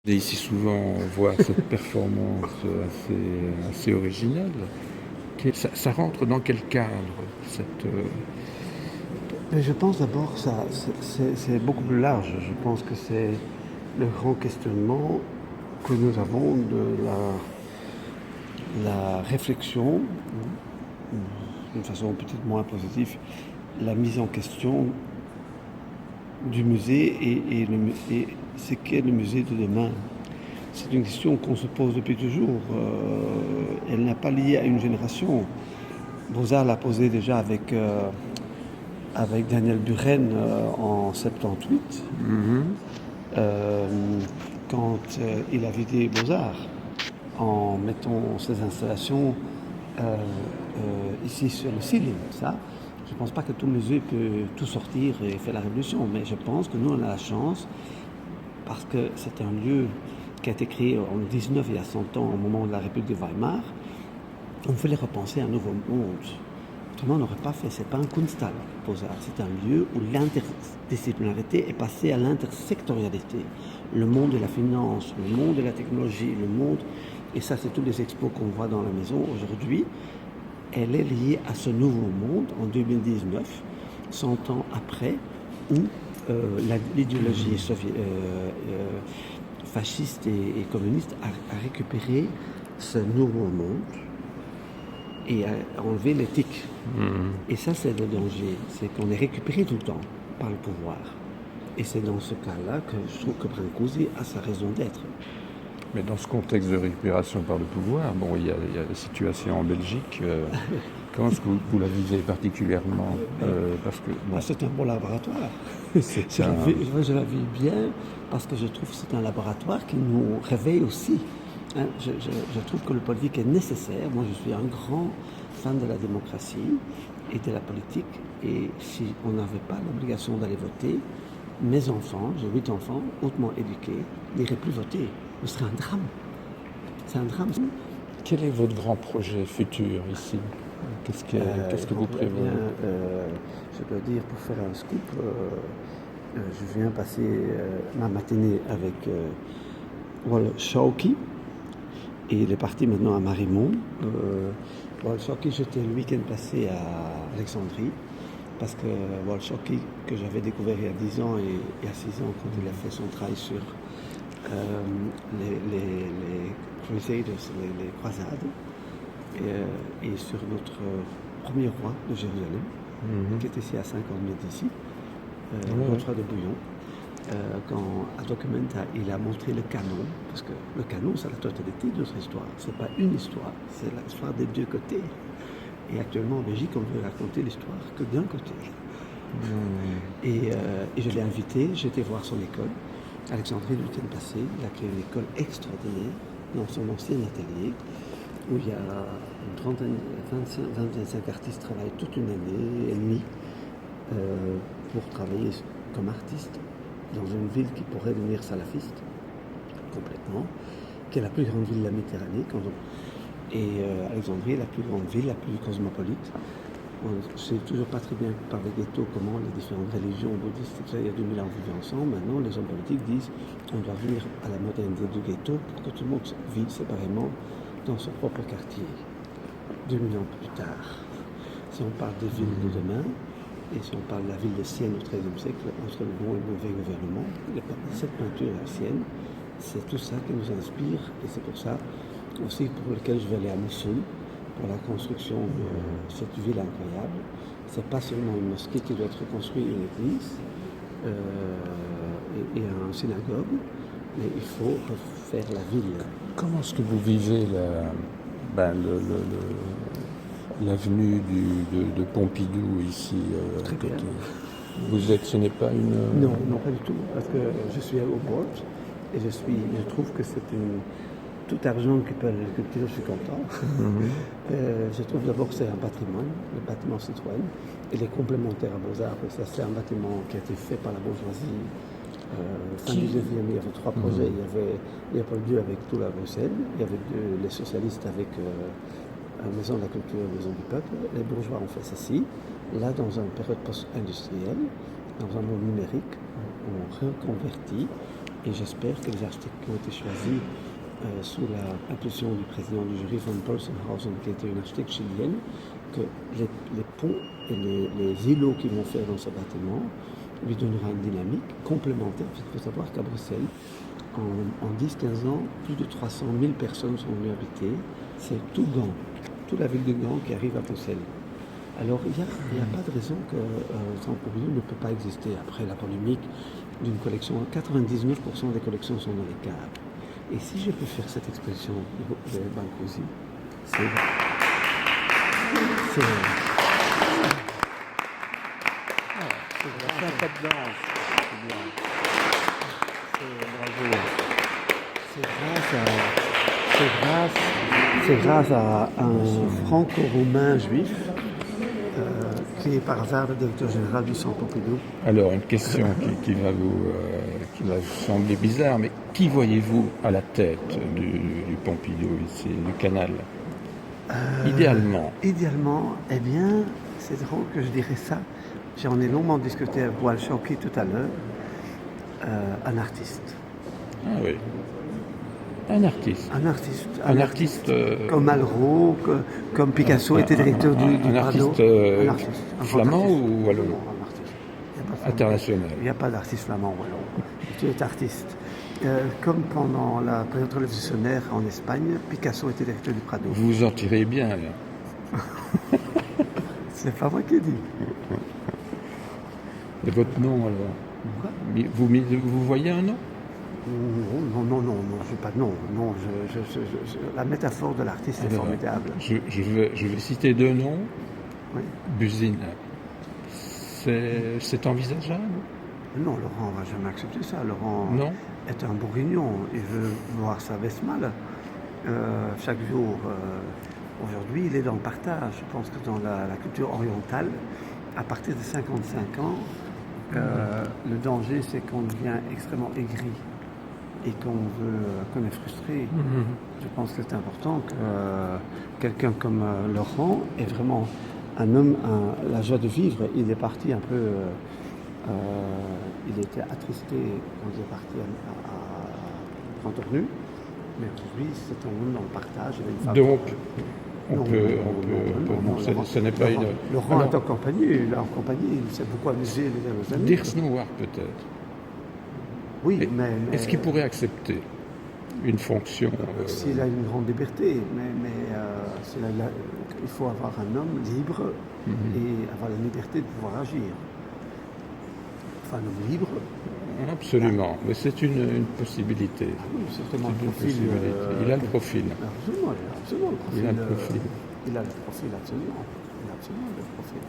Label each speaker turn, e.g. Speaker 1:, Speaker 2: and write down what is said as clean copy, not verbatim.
Speaker 1: Et ici, souvent, on voit cette performance assez originale. Ça rentre dans quel cadre, cette...
Speaker 2: Mais je pense d'abord ça c'est beaucoup plus large. Je pense que c'est le grand questionnement que nous avons de la réflexion, d'une façon peut-être moins positive, la mise en question du musée et ce qu'est le musée de demain. C'est une question qu'on se pose depuis toujours. Elle n'est pas liée à une génération. Beaux-Arts l'a posée déjà avec Daniel Buren en 78, quand il a vidé Beaux-Arts en mettant ses installations ici sur le ceiling. Ça, je ne pense pas que tout musée peut tout sortir et faire la révolution, mais je pense que nous on a la chance, parce que c'est un lieu qui a été créé en 19 il y a 100 ans au moment de la République de Weimar. On voulait repenser un nouveau monde. Autrement, on n'aurait pas fait. C'est pas un Kunsthal, Beaux-Arts. C'est un lieu où l'interdisciplinarité est passée à l'intersectorialité. Le monde de la finance, le monde de la technologie, le monde... Et ça, c'est tous les expos qu'on voit dans la maison aujourd'hui. Elle est liée à ce nouveau monde en 2019, 100 ans après, où l'idéologie fasciste et communiste a récupéré ce nouveau monde et à enlever l'éthique. Et ça, c'est le danger. C'est qu'on est récupéré tout le temps par le pouvoir. Et c'est dans ce cas-là que je trouve que Brancusi a sa raison d'être.
Speaker 1: Mais dans ce contexte de récupération par le pouvoir, bon, il y a la situation en Belgique. Comment est-ce que vous la vivez particulièrement parce que, bon,
Speaker 2: c'est un bon laboratoire.
Speaker 1: c'est un...
Speaker 2: Je la vis bien parce que je trouve que c'est un laboratoire qui nous réveille aussi. Hein, je trouve que le politique est nécessaire. Moi, je suis un grand fan de la démocratie et de la politique. Et si on n'avait pas l'obligation d'aller voter, mes enfants, j'ai 8 enfants, hautement éduqués, n'iraient plus voter. Ce serait un drame. C'est un drame.
Speaker 1: Quel est votre grand projet futur ici ? Qu'est-ce que vous prévoyez ?
Speaker 2: Je dois dire, pour faire un scoop, je viens passer ma matinée avec Wal Shawky. Et il est parti maintenant à Marimont. Wal Shawky, j'étais le week-end passé à Alexandrie. Parce que Wal Shawky, que j'avais découvert il y a 10 ans et il y a 6 ans, quand il a fait son travail sur les Crusaders, les croisades, et sur notre premier roi de Jérusalem, qui est ici à 50 mètres d'ici, Godefroy de Bouillon. Quand à Documenta, il a montré le canon, parce que le canon, c'est la totalité de notre histoire. C'est pas une histoire, c'est l'histoire des deux côtés. Et actuellement en Belgique, on ne veut raconter l'histoire que d'un côté. Et je l'ai invité, j'étais voir son école. Alexandrie, le week-end passé, il a créé une école extraordinaire dans son ancien atelier, où il y a une trentaine, 25 artistes qui travaillent toute une année et demie pour travailler comme artistes dans une ville qui pourrait devenir salafiste, complètement, qui est la plus grande ville de la Méditerranée. Et Alexandrie est la plus grande ville, la plus cosmopolite. On ne sait toujours pas très bien par les ghettos comment les différentes religions bouddhistes, il y a 2000 ans vivent ensemble. Maintenant, les hommes politiques disent qu'on doit venir à la modernité du ghetto pour que tout le monde vive séparément dans son propre quartier. 2000 ans plus tard, si on parle des villes de demain, et si on parle de la ville de Sienne au XIIIe siècle, entre le bon et le mauvais gouvernement, cette peinture à Sienne, c'est tout ça qui nous inspire, et c'est pour ça aussi pour lequel je vais aller à Moussoul, pour la construction de cette ville incroyable. C'est pas seulement une mosquée qui doit être reconstruite, une église et une synagogue, mais il faut refaire la ville.
Speaker 1: Comment est-ce que vous vivez l'avenue de Pompidou ici à côté ? Ce n'est pas une...
Speaker 2: Non, pas du tout, parce que je suis au bord et je trouve que c'est tout argent qui peut aller à la culture, je suis content. Je trouve d'abord que c'est un patrimoine, le bâtiment Citroën. Il est complémentaire à Beaux-Arts, parce que c'est un bâtiment qui a été fait par la bourgeoisie. Fin du 19e, il y avait 3 projets. Il y avait Léopold II avec tout la Bruxelles, il y avait les socialistes avec Maison de la Culture, Maison du Peuple. Les bourgeois ont fait ceci. Là, dans une période post-industrielle, dans un monde numérique, on reconvertit Et j'espère que les architectes qui ont été choisis sous l'impulsion du président du jury, Van Perssenhausen, qui était une architecte chilienne, que les ponts et les îlots qu'ils vont faire dans ce bâtiment lui donneront une dynamique complémentaire. Il faut savoir qu'à Bruxelles, en 10-15 ans, plus de 300 000 personnes sont venues habiter. C'est tout Gand, toute la ville de Gand qui arrive à Bruxelles. Alors il n'y a pas de raison que Centre Pompidou ne peut pas exister. Après la polémique d'une collection, 99% des collections sont dans les caves. Et si je peux faire cette exposition de Brancusi, c'est pas de danse. C'est grâce à un franco-roumain juif qui est par hasard le directeur général du Centre Pompidou.
Speaker 1: Alors, une question qui va vous sembler bizarre, mais qui voyez-vous à la tête du Pompidou ici, du canal? Idéalement.
Speaker 2: Idéalement, eh bien, c'est drôle que je dirais ça. J'en ai longuement discuté avec Boal Chauki tout à l'heure. Un artiste.
Speaker 1: Ah oui. Un artiste.
Speaker 2: Un artiste. Comme Malraux, comme Picasso était directeur du Prado.
Speaker 1: Un artiste flamand ou wallon?
Speaker 2: Non, un artiste.
Speaker 1: International.
Speaker 2: Il n'y a pas d'artiste flamand wallon. Tu es artiste. Comme pendant la période révolutionnaire en Espagne, Picasso était directeur du Prado.
Speaker 1: Vous vous en tirez bien, là.
Speaker 2: C'est pas moi qui dis.
Speaker 1: Et votre nom, alors? Vous voyez un nom?
Speaker 2: Non, je n'ai pas de nom. Non, la métaphore de l'artiste est formidable.
Speaker 1: Je vais citer deux noms.
Speaker 2: Oui.
Speaker 1: Buzine. C'est envisageable?
Speaker 2: Non, Laurent ne va jamais accepter ça. Laurent est un bourguignon. Il veut voir sa veste mal. Chaque jour, aujourd'hui, il est dans le partage. Je pense que dans la culture orientale, à partir de 55 ans, le danger, c'est qu'on devient extrêmement aigri et qu'on est frustré. Je pense que c'est important que quelqu'un comme Laurent est vraiment un homme, la joie de vivre. Il est parti un peu, il était attristé quand il est parti à Cantournu, mais aujourd'hui c'est un homme dans le partage.
Speaker 1: Donc, ce n'est pas une...
Speaker 2: Laurent est en compagnie, il s'est beaucoup amusé les dernières années.
Speaker 1: Dirk Snoewaert peut-être.
Speaker 2: Oui, mais
Speaker 1: est-ce qu'il pourrait accepter une fonction
Speaker 2: s'il a une grande liberté, mais il faut avoir un homme libre et avoir la liberté de pouvoir agir. Enfin, un homme libre.
Speaker 1: Absolument, mais c'est une possibilité.
Speaker 2: Ah oui, certainement
Speaker 1: le profil. Il a le profil.
Speaker 2: Absolument, le profil.
Speaker 1: Il a le profil.
Speaker 2: Il a le profil, absolument. Il a absolument le profil.